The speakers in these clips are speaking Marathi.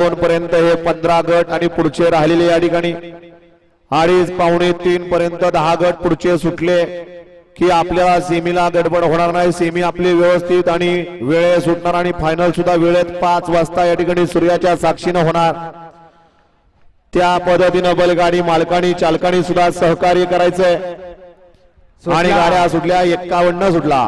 2 पर्यंत हे 15 गट आणि पुढचे राहिलेले या ठिकाणी 2:30 पावणे 3 पर्यंत 10 गट पुढचे सुटले की आपल्याला सेमीला गडबड होणार नाही। सेमी आपली व्यवस्थित आणि वेळेत सुटणार आणि फायनल सुद्धा वेळेत 5 वाजता या ठिकाणी सूर्याच्या साक्षीने होणार। त्या पद्धतीने बैलगाडी मालकांनी चालकांनी सुद्धा सहकार्य करायचंय आणि गाड्या सुटल्या 51 सुटला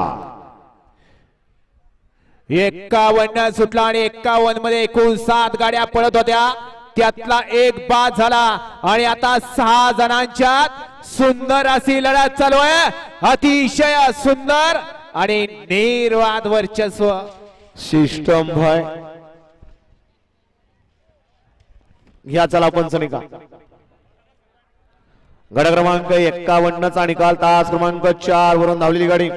51 सुटला आणि 51 मध्ये एकूण 7 गाड्या पळत होत्या त्यातला एक बाद झाला आणि आता 6 जणांच्यात सुंदर अशी लढत चालू आहे। अतिशय सुंदर आणि निर्वाद वर्चस्व सिस्टम भाई घ्या चला पंचनिका गड क्रमांक 51 चा निकाल तास क्रमांक 4 वरून धावलेली गाडी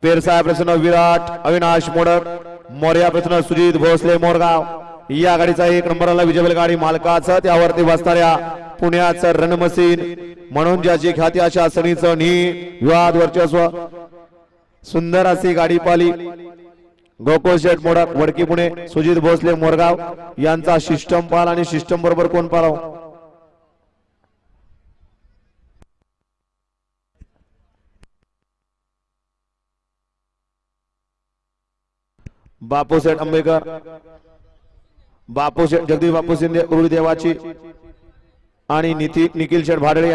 पेरसाहेब प्रसन्न विराट अविनाश मोडक मोर्या प्रसन्न सुजित भोसले मोरगाव या गाडीचा 1 नंबरला विजय गाडी मालकाचं त्यावरती बसणाऱ्या पुण्याचं रणमसीन म्हणून ज्याची ख्याती अशा सणीचं विवाद वर्चस्व सुंदर अशी गाडी पाली गोकुळ शेठ मोडक वडकी पुणे सुजित भोसले मोरगाव यांचा सिस्टम पाल आणि सिस्टम बरोबर कोण पालाव बापू शेठ आंबेकर बापू शेठ जगदीश बापू शिंदे उरुळी देवाची आणि निखिल शेठ भाडळे